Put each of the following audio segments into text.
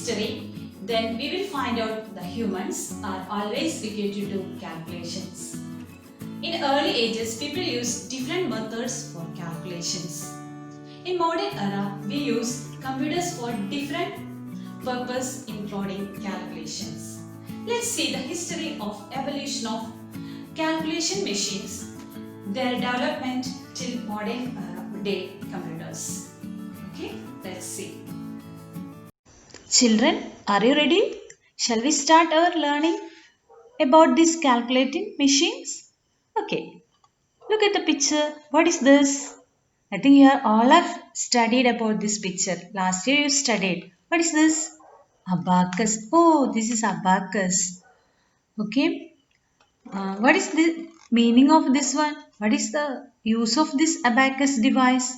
history, then we will find out the humans are always equated to calculations. In early ages, people used different methods for calculations. In modern era, we use computers for different purpose including calculations. Let's see the history of evolution of calculation machines, their development till modern day computers. Okay, let's see. Children, are you ready? Shall we start our learning about these calculating machines? Okay, look at the picture. What is this? I think you are all have studied about this picture. Last year you studied. What is this? Abacus. Oh, this is abacus. Okay. What is the meaning of this one? What is the use of this abacus device?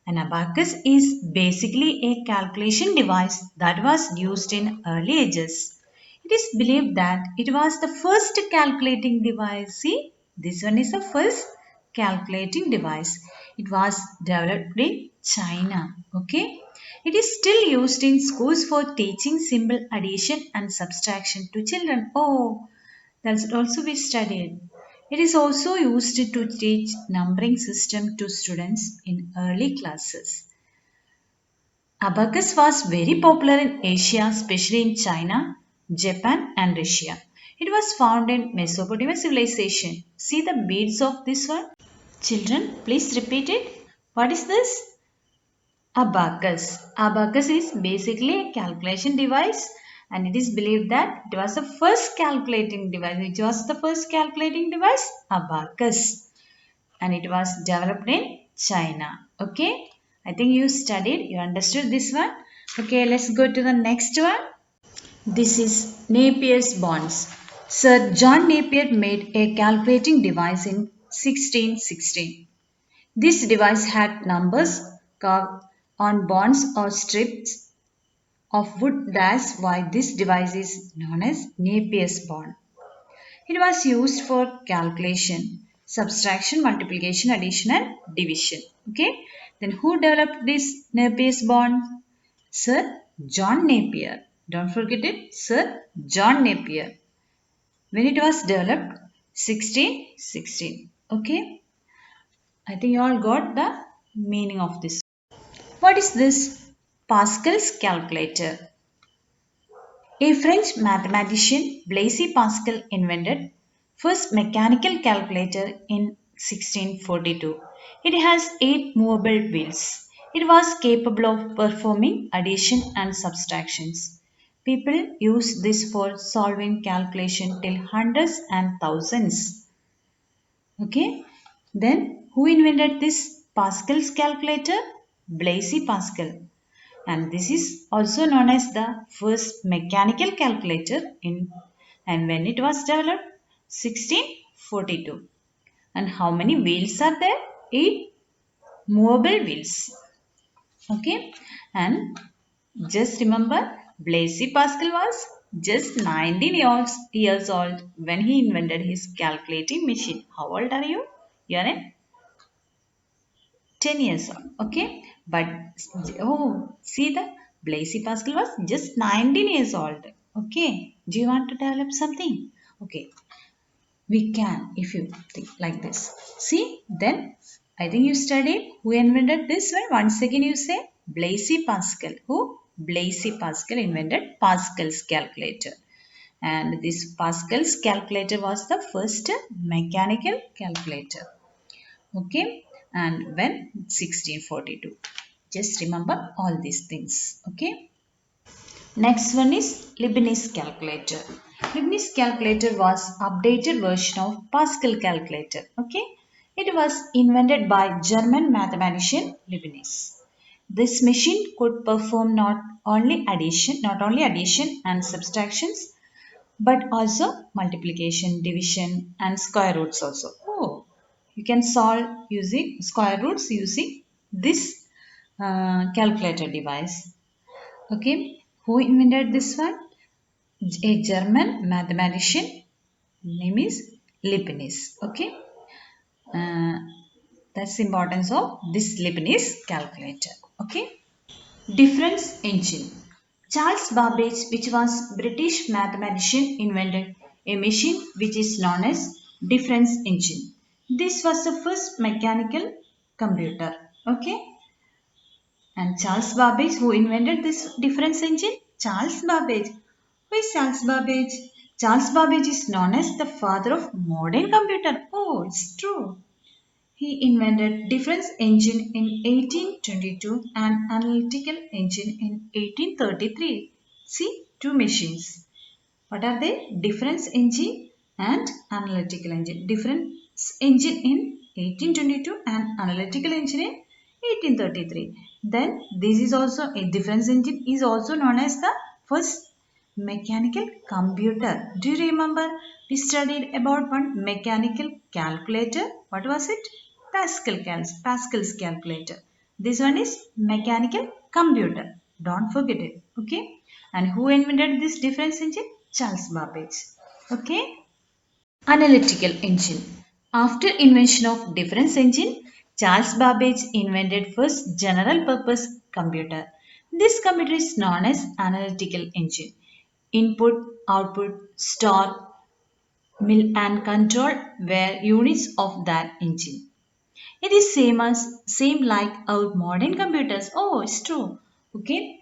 An abacus is basically a calculation device that was used in early ages. It is believed that it was the first calculating device. See, this one is the first calculating device. It was developed in China. Okay. It is still used in schools for teaching simple addition and subtraction to children. Oh, that's also we studied. It is also used to teach numbering system to students in early classes. Abacus was very popular in Asia, especially in China, Japan, and Russia. It was found in Mesopotamian civilization. See the beads of this one? Children, please repeat it. What is this? Abacus. Abacus is basically a calculation device and it is believed that it was the first calculating device. Which was the first calculating device? Abacus. And it was developed in China. Okay. I think you studied, you understood this one. Okay, let's go to the next one. This is Napier's bonds. Sir John Napier made a calculating device in 1616. This device had numbers carved on bonds or strips of wood. That's why this device is known as Napier's bond. It was used for calculation, subtraction, multiplication, addition and division. Okay. Then who developed this Napier's bond? Sir John Napier. Don't forget it. Sir John Napier. When it was developed? 1616. Okay. I think you all got the meaning of this. What is this? Pascal's calculator. A French mathematician, Blaise Pascal, invented first mechanical calculator in 1642. It has 8 movable wheels. It was capable of performing addition and subtractions. People use this for solving calculation till hundreds and thousands. Okay. Then who invented this Pascal's calculator? Blaise Pascal. And this is also known as the first mechanical calculator in and when it was developed 1642. And how many wheels are there? 8 movable wheels. Okay. And just remember Blaise Pascal was just 19 years old when he invented his calculating machine. How old are you? You are in 10 years old. Okay. But oh, see the Blaise Pascal was just 19 years old. Okay. Do you want to develop something? Okay. We can if you think like this. See, then I think you studied who invented this one. Once again, you say Blaise Pascal. Who? Blaise Pascal invented Pascal's calculator. And this Pascal's calculator was the first mechanical calculator. Okay. And when 1642. Just remember all these things. Okay. Next one is Leibniz calculator. Leibniz calculator was updated version of Pascal calculator. Okay. It was invented by German mathematician Leibniz. This machine could perform not only addition and subtractions, but also multiplication, division, and square roots also. Oh, you can solve using square roots using this calculator device. Okay, who invented this one? A German mathematician. Name is Leibniz. Okay, uh, that's the importance of this Leibniz calculator. Okay, difference engine. Charles Babbage, which was British mathematician, invented a machine which is known as difference engine. This was the first mechanical computer. Okay. And Charles Babbage, who invented this difference engine? Charles Babbage. Who is Charles Babbage? Charles Babbage is known as the father of modern computer. Oh, it's true. He invented difference engine in 1822 and analytical engine in 1833. See, two machines. What are they? Difference engine and analytical engine. Difference engine in 1822 and analytical engine in 1833. Then this is also a difference engine is also known as the first mechanical computer. Do you remember we studied about one mechanical calculator? What was it? Pascal's calculator. This one is mechanical computer. Don't forget it. Okay. And who invented this difference engine? Charles Babbage. Okay. Analytical engine. After invention of difference engine, Charles Babbage invented first general purpose computer. This computer is known as analytical engine. Input, output, store, mill and control were units of that engine. It is same like our modern computers. Oh, it's true. Okay.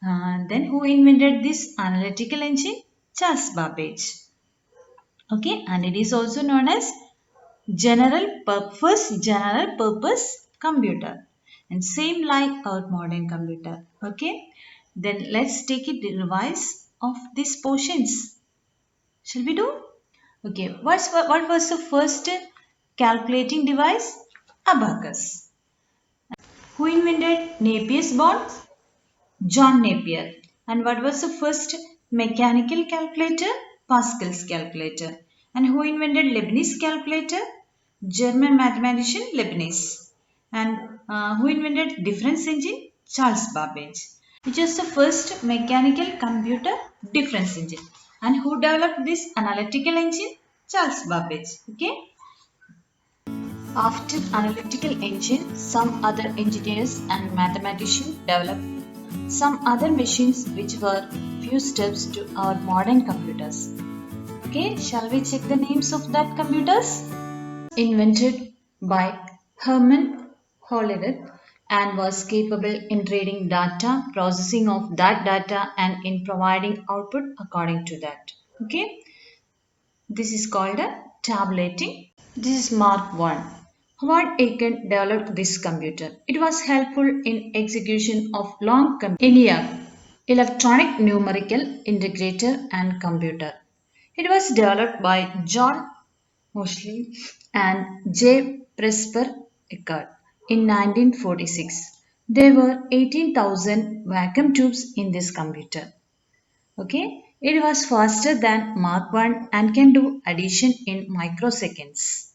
Then who invented this analytical engine? Charles Babbage. Okay, and it is also known as first general purpose computer, and same like our modern computer. Okay, then let's take it revise of these portions. Shall we do? Okay, what was the first calculating device? Abacus. Who invented Napier's bond? John Napier. And what was the first mechanical calculator? Pascal's calculator. And who invented Leibniz calculator? German mathematician Leibniz. And who invented difference engine? Charles Babbage. Which was the first mechanical computer? Difference engine. And who developed this analytical engine? Charles Babbage. Okay. After analytical engine, some other engineers and mathematicians developed some other machines which were few steps to our modern computers. Okay, shall we check the names of that computers? Invented by Hermann Hollerith and was capable in reading data, processing of that data and in providing output according to that. Okay, this is called a tabulating. This is Mark 1. Howard Aiken developed this computer. It was helpful in execution of long ENIAC, electronic numerical integrator and computer. It was developed by John Moseley and J. Presper Eckert in 1946. There were 18,000 vacuum tubes in this computer. Okay, it was faster than Mark 1 and can do addition in microseconds.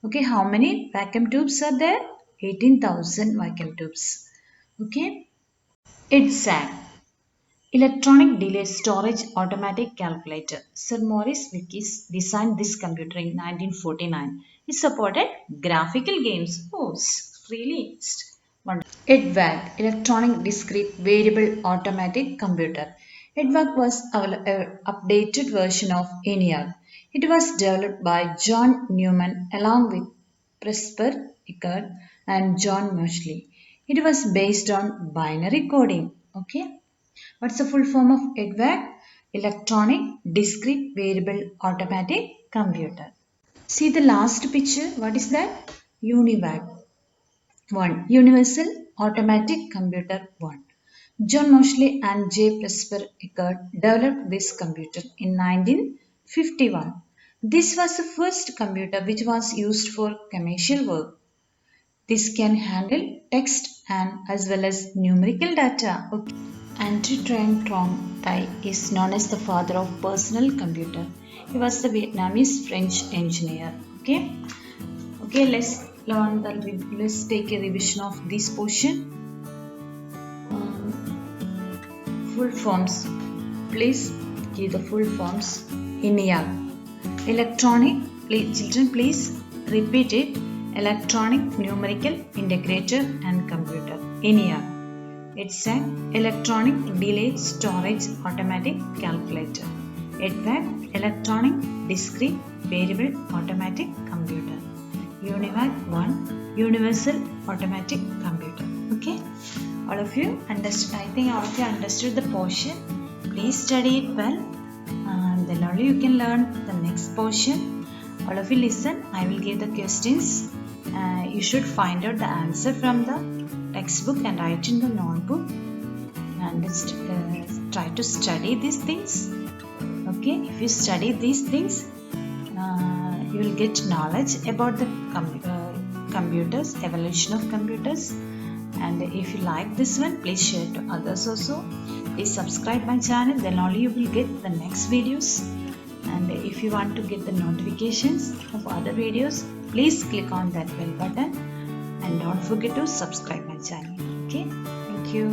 Okay, how many vacuum tubes are there? 18,000 vacuum tubes. Okay, EDSAC, Electronic Delay Storage Automatic Calculator. Sir Maurice Wilkes designed this computer in 1949. It supported graphical games. Oh, really wonderful. EDVAC, Electronic Discrete Variable Automatic Computer. EDVAC was an updated version of ENIAC. It was developed by John Newman along with Presper Eckert and John Moseley. It was based on binary coding. Okay. What's the full form of EDVAC? Electronic Discrete Variable Automatic Computer. See the last picture. What is that? UNIVAC. 1. Universal Automatic Computer 1. John Moseley and J. Presper Eckert developed this computer in 1951. This was the first computer which was used for commercial work. This can handle text and as well as numerical data. Okay. Andre Trong Thai is known as the father of personal computer. He was the Vietnamese French engineer. Okay. Okay, let's take a revision of this portion. Full forms. Please give the full forms. ENIAC. Electronic. Children, please repeat it. Electronic Numerical Integrator and Computer. ENIAC. It's an electronic delayed storage automatic calculator. EDVAC electronic discrete variable automatic computer. UNIVAC 1 universal automatic computer. Okay, all of you understood? I think all of you understood the portion. Please study it well, and then only you can learn the next portion. All of you listen. I will give the questions. You should find out the answer from the textbook and write in the notebook, and try to study these things. Okay, if you study these things, you will get knowledge about the computers, evolution of computers. And if you like this one, please share to others also. Please subscribe my channel, then only you will get the next videos. And if you want to get the notifications of other videos, please click on that bell button, and don't forget to subscribe my channel. Okay, thank you.